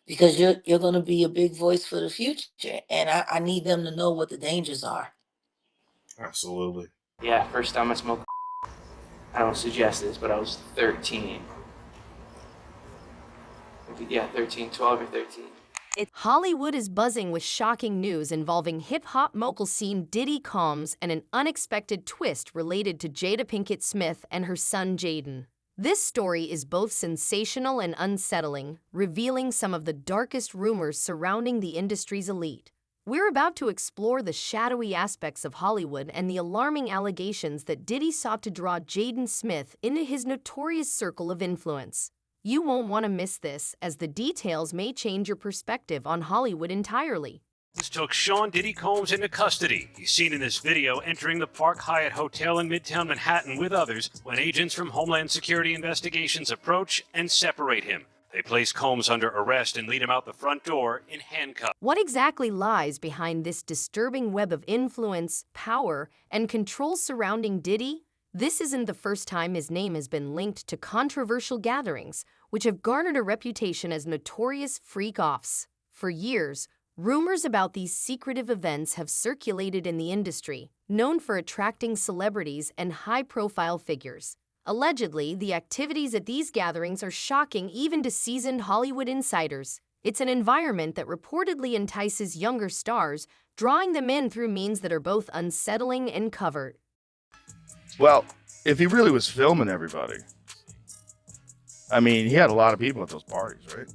because you're going to be a big voice for the future, and I need them to know what the dangers are. Absolutely. Yeah, first time I smoked. I don't suggest this, but I was 13. Yeah, 13, 12 or 13. Hollywood is buzzing with shocking news involving hip-hop mogul scene Diddy Combs and an unexpected twist related to Jada Pinkett Smith and her son Jaden. This story is both sensational and unsettling, revealing some of the darkest rumors surrounding the industry's elite. We're about to explore the shadowy aspects of Hollywood and the alarming allegations that Diddy sought to draw Jaden Smith into his notorious circle of influence. You won't want to miss this, as the details may change your perspective on Hollywood entirely. This took Sean Diddy Combs into custody. He's seen in this video entering the Park Hyatt Hotel in Midtown Manhattan with others when agents from Homeland Security Investigations approach and separate him. They place Combs under arrest and lead him out the front door in handcuffs. What exactly lies behind this disturbing web of influence, power, and control surrounding Diddy? This isn't the first time his name has been linked to controversial gatherings, which have garnered a reputation as notorious freak-offs. For years, rumors about these secretive events have circulated in the industry, known for attracting celebrities and high-profile figures. Allegedly, the activities at these gatherings are shocking even to seasoned Hollywood insiders. It's an environment that reportedly entices younger stars, drawing them in through means that are both unsettling and covert. Well, if he really was filming everybody, I mean, he had a lot of people at those parties, right?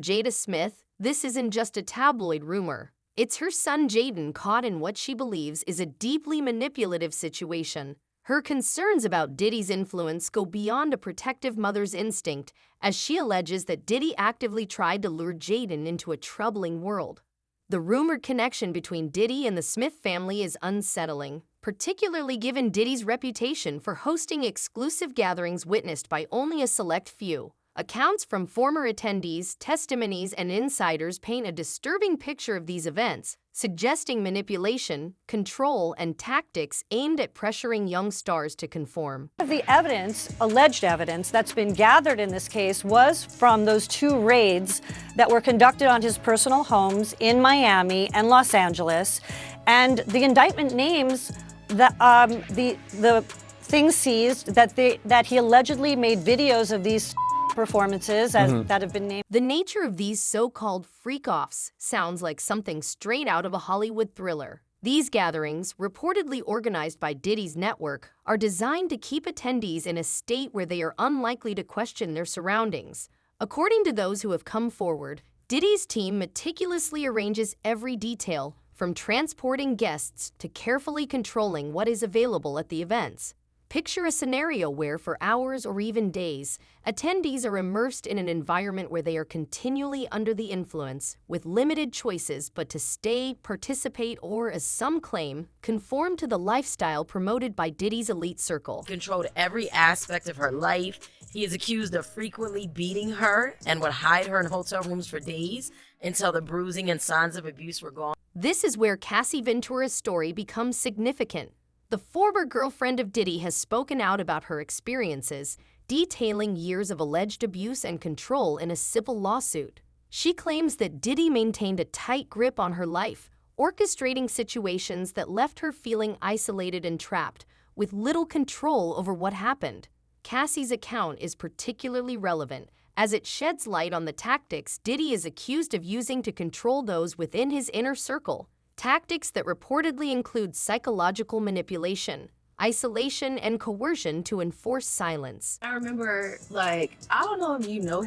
Jada Smith, this isn't just a tabloid rumor. It's her son Jaden caught in what she believes is a deeply manipulative situation. Her concerns about Diddy's influence go beyond a protective mother's instinct, as she alleges that Diddy actively tried to lure Jaden into a troubling world. The rumored connection between Diddy and the Smith family is unsettling, particularly given Diddy's reputation for hosting exclusive gatherings witnessed by only a select few. Accounts from former attendees, testimonies, and insiders paint a disturbing picture of these events, suggesting manipulation, control, and tactics aimed at pressuring young stars to conform. The evidence, alleged evidence, that's been gathered in this case was from those two raids that were conducted on his personal homes in Miami and Los Angeles. And the indictment names the things seized that he allegedly made videos of these performances that have been named. The nature of these so-called freak-offs sounds like something straight out of a Hollywood thriller. These gatherings, reportedly organized by Diddy's network, are designed to keep attendees in a state where they are unlikely to question their surroundings. According to those who have come forward, Diddy's team meticulously arranges every detail, from transporting guests to carefully controlling what is available at the events. Picture a scenario where, for hours or even days, attendees are immersed in an environment where they are continually under the influence, with limited choices but to stay, participate, or, as some claim, conform to the lifestyle promoted by Diddy's elite circle. Controlled every aspect of her life. He is accused of frequently beating her and would hide her in hotel rooms for days until the bruising and signs of abuse were gone. This is where Cassie Ventura's story becomes significant. The former girlfriend of Diddy has spoken out about her experiences, detailing years of alleged abuse and control in a civil lawsuit. She claims that Diddy maintained a tight grip on her life, orchestrating situations that left her feeling isolated and trapped, with little control over what happened. Cassie's account is particularly relevant, as it sheds light on the tactics Diddy is accused of using to control those within his inner circle. Tactics that reportedly include psychological manipulation, isolation, and coercion to enforce silence. I remember, I don't know if you know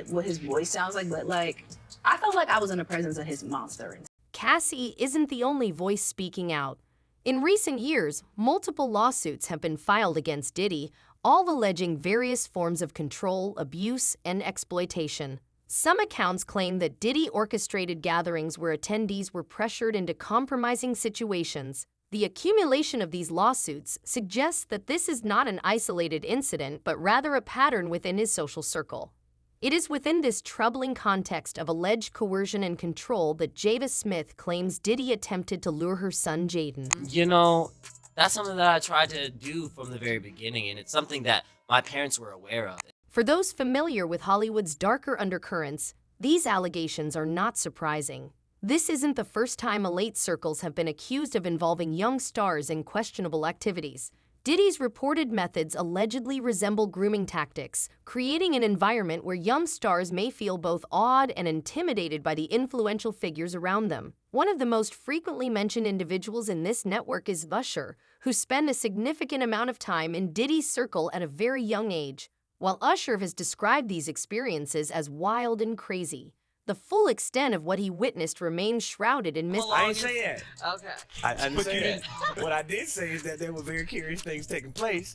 what his voice sounds like, but I felt like I was in the presence of his monster. Cassie isn't the only voice speaking out. In recent years, multiple lawsuits have been filed against Diddy, all alleging various forms of control, abuse, and exploitation. Some accounts claim that Diddy orchestrated gatherings where attendees were pressured into compromising situations. The accumulation of these lawsuits suggests that this is not an isolated incident, but rather a pattern within his social circle. It is within this troubling context of alleged coercion and control that Jada Smith claims Diddy attempted to lure her son Jaden. You know, that's something that I tried to do from the very beginning, and it's something that my parents were aware of. For those familiar with Hollywood's darker undercurrents, These allegations are not surprising. This isn't the first time elite circles have been accused of involving young stars in questionable activities. Diddy's reported methods allegedly resemble grooming tactics, creating an environment where young stars may feel both awed and intimidated by the influential figures around them. One of the most frequently mentioned individuals in this network is Usher, who spent a significant amount of time in Diddy's circle at a very young age. While Usher has described these experiences as wild and crazy, the full extent of what he witnessed remains shrouded in mystery. I ain't say that. Okay. I didn't say that. What I did say is that there were very curious things taking place,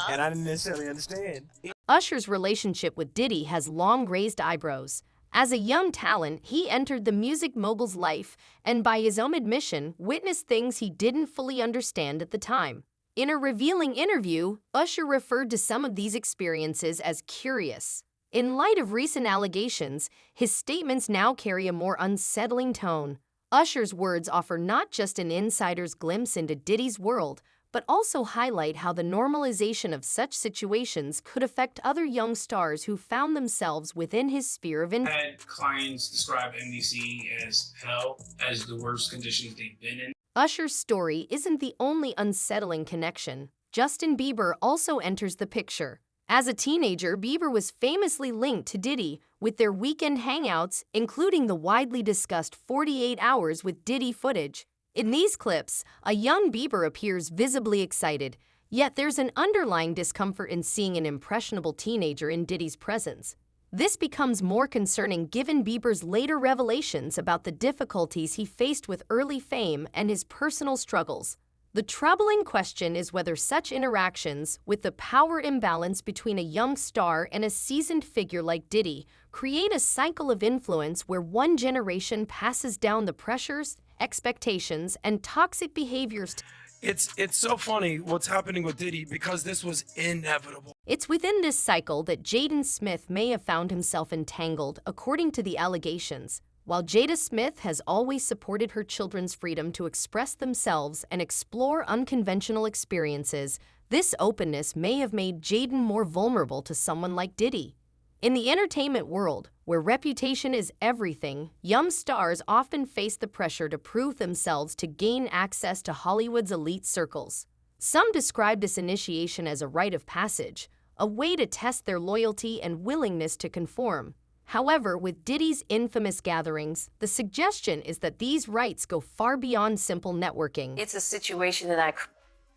and I didn't necessarily understand. Usher's relationship with Diddy has long raised eyebrows. As a young talent, he entered the music mogul's life and, by his own admission, witnessed things he didn't fully understand at the time. In a revealing interview, Usher referred to some of these experiences as curious. In light of recent allegations, his statements now carry a more unsettling tone. Usher's words offer not just an insider's glimpse into Diddy's world, but also highlight how the normalization of such situations could affect other young stars who found themselves within his sphere of influence. I had clients describe MDC as hell, as the worst conditions they've been in. Usher's story isn't the only unsettling connection. Justin Bieber also enters the picture. As a teenager, Bieber was famously linked to Diddy, with their weekend hangouts, including the widely discussed 48 Hours with Diddy footage. In these clips, a young Bieber appears visibly excited, yet there's an underlying discomfort in seeing an impressionable teenager in Diddy's presence. This becomes more concerning given Bieber's later revelations about the difficulties he faced with early fame and his personal struggles. The troubling question is whether such interactions, with the power imbalance between a young star and a seasoned figure like Diddy, create a cycle of influence where one generation passes down the pressures, expectations, and toxic behaviors. It's so funny what's happening with Diddy because this was inevitable. It's within this cycle that Jaden Smith may have found himself entangled, according to the allegations. While Jada Smith has always supported her children's freedom to express themselves and explore unconventional experiences, this openness may have made Jaden more vulnerable to someone like Diddy. In the entertainment world, where reputation is everything, young stars often face the pressure to prove themselves to gain access to Hollywood's elite circles. Some describe this initiation as a rite of passage, a way to test their loyalty and willingness to conform. However, with Diddy's infamous gatherings, the suggestion is that these rites go far beyond simple networking. It's a situation that I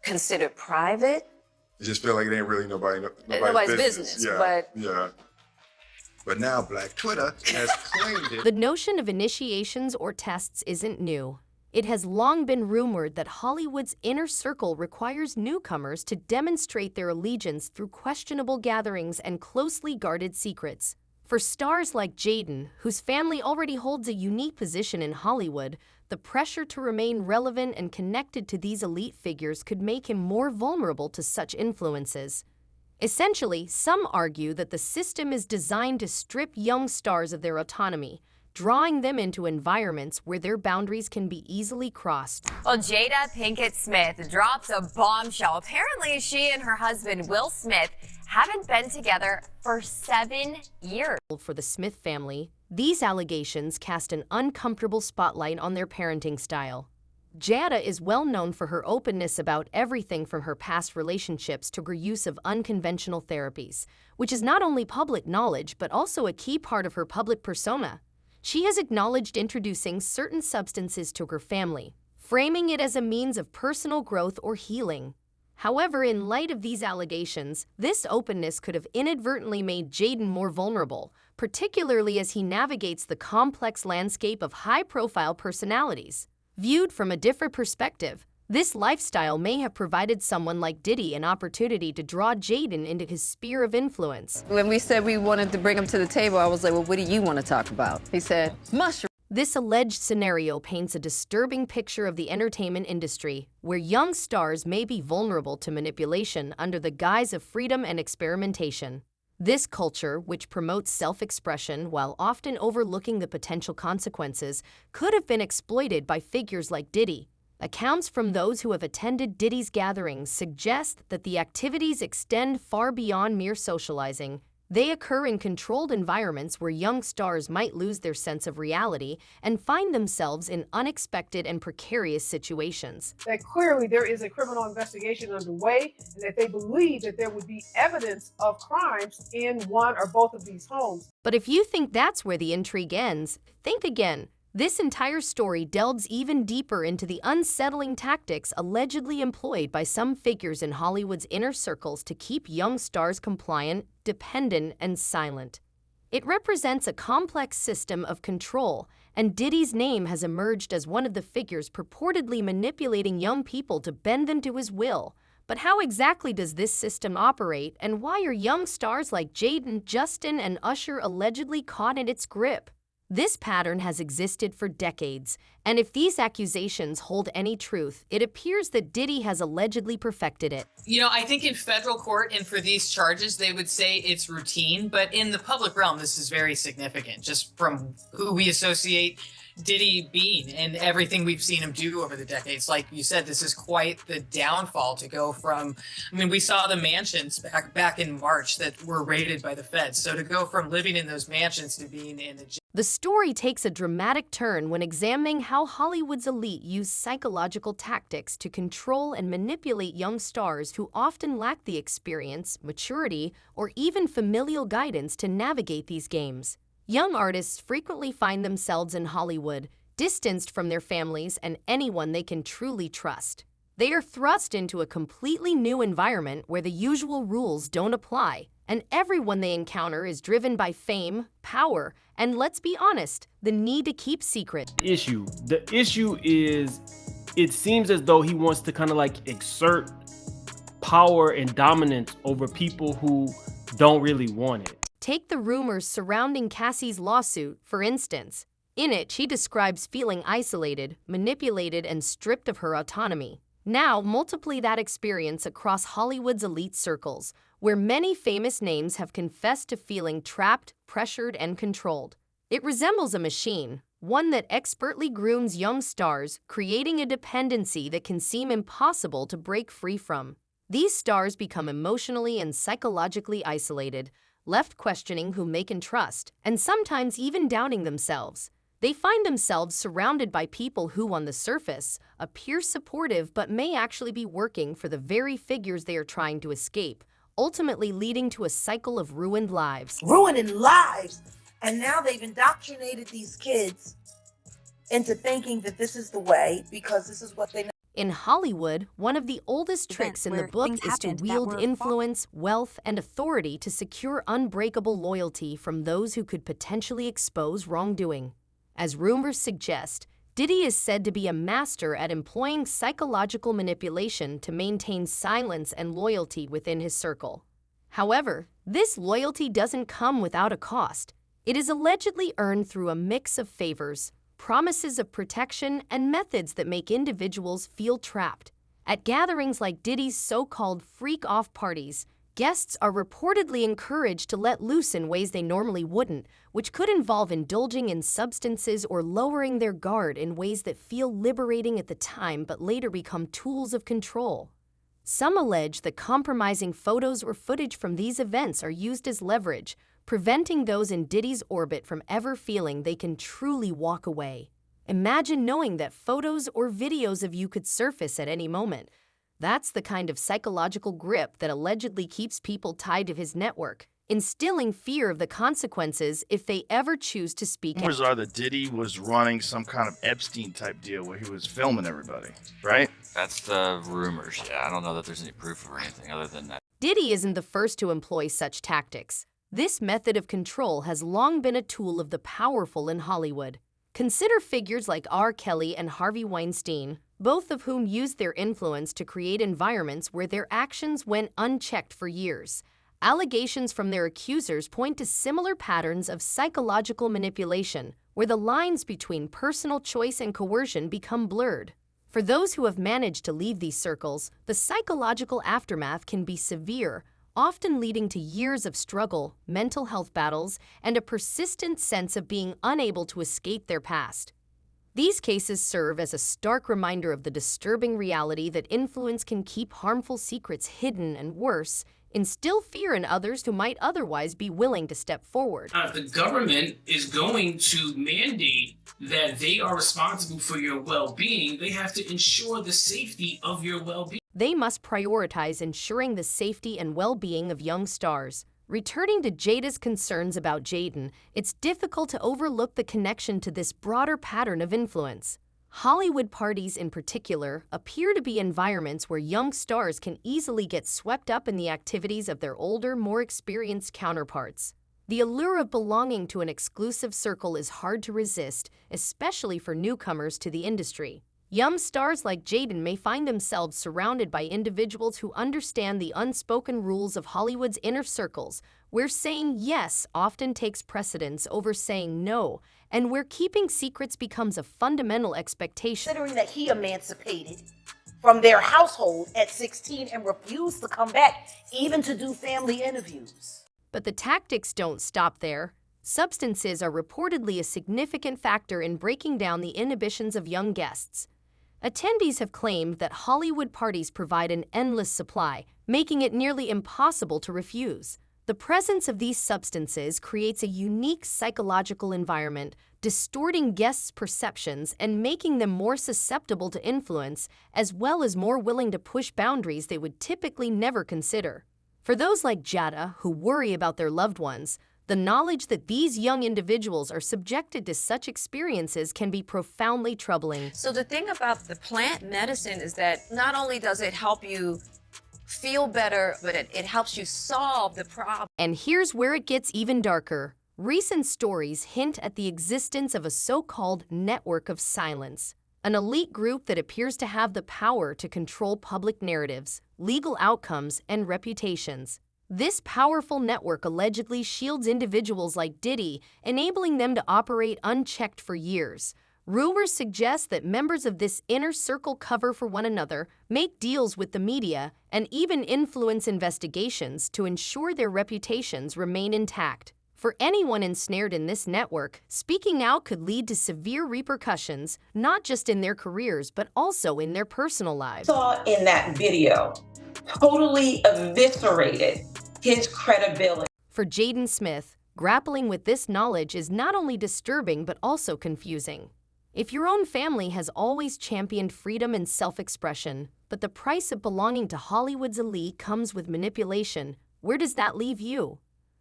consider private. It just feel like it ain't really nobody's business. But now Black Twitter has claimed it. The notion of initiations or tests isn't new. It has long been rumored that Hollywood's inner circle requires newcomers to demonstrate their allegiance through questionable gatherings and closely guarded secrets. For stars like Jaden, whose family already holds a unique position in Hollywood, the pressure to remain relevant and connected to these elite figures could make him more vulnerable to such influences. Essentially, some argue that the system is designed to strip young stars of their autonomy, drawing them into environments where their boundaries can be easily crossed. Well, Jada Pinkett Smith drops a bombshell. Apparently, she and her husband, Will Smith, haven't been together for 7 years. For the Smith family, these allegations cast an uncomfortable spotlight on their parenting style. Jada is well known for her openness about everything from her past relationships to her use of unconventional therapies, which is not only public knowledge but also a key part of her public persona. She has acknowledged introducing certain substances to her family, framing it as a means of personal growth or healing. However, in light of these allegations, this openness could have inadvertently made Jaden more vulnerable, particularly as he navigates the complex landscape of high-profile personalities. Viewed from a different perspective, this lifestyle may have provided someone like Diddy an opportunity to draw Jaden into his sphere of influence. When we said we wanted to bring him to the table, I was like, well, what do you want to talk about? He said, mushroom. This alleged scenario paints a disturbing picture of the entertainment industry, where young stars may be vulnerable to manipulation under the guise of freedom and experimentation. This culture, which promotes self-expression while often overlooking the potential consequences, could have been exploited by figures like Diddy. Accounts from those who have attended Diddy's gatherings suggest that the activities extend far beyond mere socializing. They occur in controlled environments where young stars might lose their sense of reality and find themselves in unexpected and precarious situations. That clearly there is a criminal investigation underway and that they believe that there would be evidence of crimes in one or both of these homes. But if you think that's where the intrigue ends, think again. This entire story delves even deeper into the unsettling tactics allegedly employed by some figures in Hollywood's inner circles to keep young stars compliant, dependent, and silent. It represents a complex system of control, and Diddy's name has emerged as one of the figures purportedly manipulating young people to bend them to his will. But how exactly does this system operate, and why are young stars like Jaden, Justin, and Usher allegedly caught in its grip? This pattern has existed for decades, and if these accusations hold any truth, it appears that Diddy has allegedly perfected it. You know, I think in federal court and for these charges, they would say it's routine, but in the public realm, this is very significant, just from who we18Diddy being and everything we've seen him do over the decades. Like you said, this is quite the downfall to go from, I mean, we saw the mansions back in March that were raided by the feds. So to go from living in those mansions to being in a jail. The story takes a dramatic turn when examining how Hollywood's elite use psychological tactics to control and manipulate young stars who often lack the experience, maturity, or even familial guidance to navigate these games. Young artists frequently find themselves in Hollywood, distanced from their families and anyone they can truly trust. They are thrust into a completely new environment where the usual rules don't apply, and everyone they encounter is driven by fame, power, and let's be honest, the need to keep secret. The issue is, it seems as though he wants to kind of like exert power and dominance over people who don't really want it. Take the rumors surrounding Cassie's lawsuit, for instance. In it, she describes feeling isolated, manipulated, and stripped of her autonomy. Now, multiply that experience across Hollywood's elite circles, where many famous names have confessed to feeling trapped, pressured, and controlled. It resembles a machine, one that expertly grooms young stars, creating a dependency that can seem impossible to break free from. These stars become emotionally and psychologically isolated, left questioning whom they can trust, and sometimes even doubting themselves. They find themselves surrounded by people who, on the surface, appear supportive but may actually be working for the very figures they are trying to escape, ultimately leading to a cycle of ruined lives. Ruining lives! And now they've indoctrinated these kids into thinking that this is the way because this is what they know. In Hollywood, one of the oldest tricks in the book is to wield influence, wealth, and authority to secure unbreakable loyalty from those who could potentially expose wrongdoing. As rumors suggest, Diddy is said to be a master at employing psychological manipulation to maintain silence and loyalty within his circle. However, this loyalty doesn't come without a cost. It is allegedly earned through a mix of favors, promises of protection, and methods that make individuals feel trapped. At gatherings like Diddy's so-called freak-off parties, guests are reportedly encouraged to let loose in ways they normally wouldn't, which could involve indulging in substances or lowering their guard in ways that feel liberating at the time but later become tools of control. Some allege that compromising photos or footage from these events are used as leverage, preventing those in Diddy's orbit from ever feeling they can truly walk away. Imagine knowing that photos or videos of you could surface at any moment. That's the kind of psychological grip that allegedly keeps people tied to his network, instilling fear of the consequences if they ever choose to speak. Rumors are that Diddy was running some kind of Epstein-type deal where he was filming everybody, right? That's the rumors, yeah. I don't know that there's any proof or anything other than that. Diddy isn't the first to employ such tactics. This method of control has long been a tool of the powerful in Hollywood. Consider figures like R. Kelly and Harvey Weinstein, both of whom used their influence to create environments where their actions went unchecked for years. Allegations from their accusers point to similar patterns of psychological manipulation, where the lines between personal choice and coercion become blurred. For those who have managed to leave these circles, the psychological aftermath can be severe, often leading to years of struggle, mental health battles, and a persistent sense of being unable to escape their past. These cases serve as a stark reminder of the disturbing reality that influence can keep harmful secrets hidden and, worse, instill fear in others who might otherwise be willing to step forward. If the government is going to mandate that they are responsible for your well-being, they have to ensure the safety of your well-being. They must prioritize ensuring the safety and well-being of young stars. Returning to Jada's concerns about Jaden, it's difficult to overlook the connection to this broader pattern of influence. Hollywood parties in particular appear to be environments where young stars can easily get swept up in the activities of their older, more experienced counterparts. The allure of belonging to an exclusive circle is hard to resist, especially for newcomers to the industry. Young stars like Jaden may find themselves surrounded by individuals who understand the unspoken rules of Hollywood's inner circles, where saying yes often takes precedence over saying no, and where keeping secrets becomes a fundamental expectation. Considering that he emancipated from their household at 16 and refused to come back, even to do family interviews. But the tactics don't stop there. Substances are reportedly a significant factor in breaking down the inhibitions of young guests. Attendees have claimed that Hollywood parties provide an endless supply, making it nearly impossible to refuse. The presence of these substances creates a unique psychological environment, distorting guests' perceptions and making them more susceptible to influence, as well as more willing to push boundaries they would typically never consider. For those like Jada, who worry about their loved ones, the knowledge that these young individuals are subjected to such experiences can be profoundly troubling. So the thing about the plant medicine is that not only does it help you feel better, but it helps you solve the problem. And here's where it gets even darker. Recent stories hint at the existence of a so-called network of silence, an elite group that appears to have the power to control public narratives, legal outcomes, and reputations. This powerful network allegedly shields individuals like Diddy, enabling them to operate unchecked for years. Rumors suggest that members of this inner circle cover for one another, make deals with the media, and even influence investigations to ensure their reputations remain intact. For anyone ensnared in this network, speaking out could lead to severe repercussions, not just in their careers, but also in their personal lives. Saw in that video totally eviscerated his credibility. For Jada Smith, grappling with this knowledge is not only disturbing but also confusing. If your own family has always championed freedom and self-expression, but the price of belonging to Hollywood's elite comes with manipulation, where does that leave you?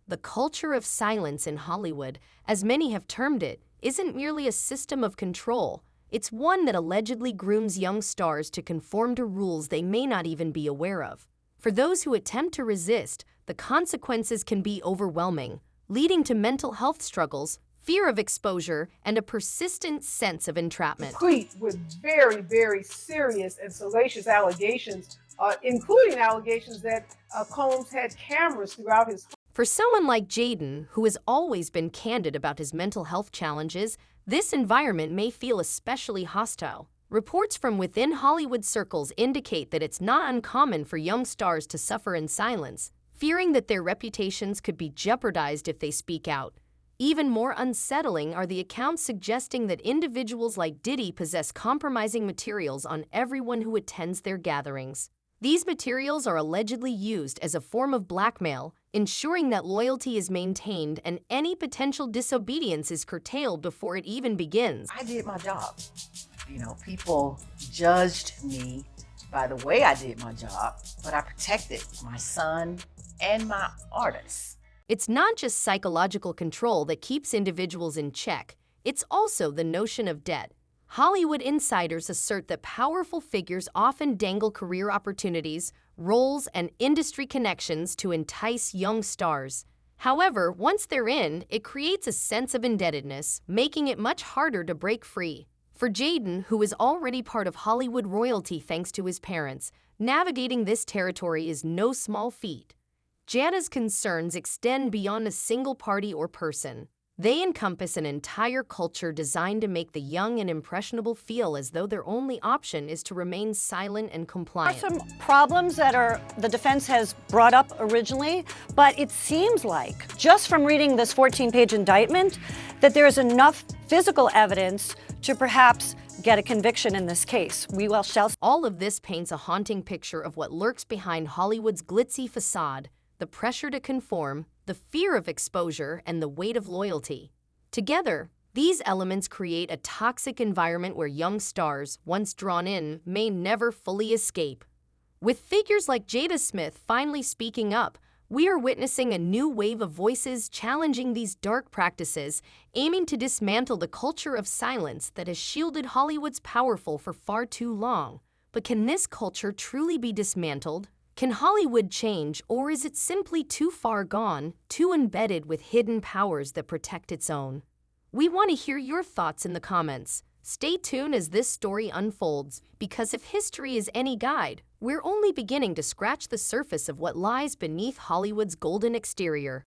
The culture of silence in Hollywood, as many have termed it, isn't merely a system of control. It's one that allegedly grooms young stars to conform to rules they may not even be aware of. For those who attempt to resist, the consequences can be overwhelming, leading to mental health struggles, fear of exposure, and a persistent sense of entrapment. Complete with very, very serious and salacious allegations, including allegations that Combs had cameras throughout his home. For someone like Jaden, who has always been candid about his mental health challenges, this environment may feel especially hostile. Reports from within Hollywood circles indicate that it's not uncommon for young stars to suffer in silence, fearing that their reputations could be jeopardized if they speak out. Even more unsettling are the accounts suggesting that individuals like Diddy possess compromising materials on everyone who attends their gatherings. These materials are allegedly used as a form of blackmail, ensuring that loyalty is maintained and any potential disobedience is curtailed before it even begins. I did my job. You know, people judged me by the way I did my job, but I protected my son and my artists. It's not just psychological control that keeps individuals in check, it's also the notion of debt. Hollywood insiders assert that powerful figures often dangle career opportunities, roles, and industry connections to entice young stars. However, once they're in, it creates a sense of indebtedness, making it much harder to break free. For Jaden, who is already part of Hollywood royalty thanks to his parents, navigating this territory is no small feat. Jada's concerns extend beyond a single party or person. They encompass an entire culture designed to make the young and impressionable feel as though their only option is to remain silent and compliant. There are some problems that the defense has brought up originally, but it seems like, just from reading this 14-page indictment, that there is enough physical evidence to perhaps get a conviction in this case. All of this paints a haunting picture of what lurks behind Hollywood's glitzy facade. the pressure to conform, the fear of exposure, and the weight of loyalty. Together, these elements create a toxic environment where young stars, once drawn in, may never fully escape. With figures like Jada Smith finally speaking up, we are witnessing a new wave of voices challenging these dark practices, aiming to dismantle the culture of silence that has shielded Hollywood's powerful for far too long. But can this culture truly be dismantled? Can Hollywood change, or is it simply too far gone, too embedded with hidden powers that protect its own? We want to hear your thoughts in the comments. Stay tuned as this story unfolds, because if history is any guide, we're only beginning to scratch the surface of what lies beneath Hollywood's golden exterior.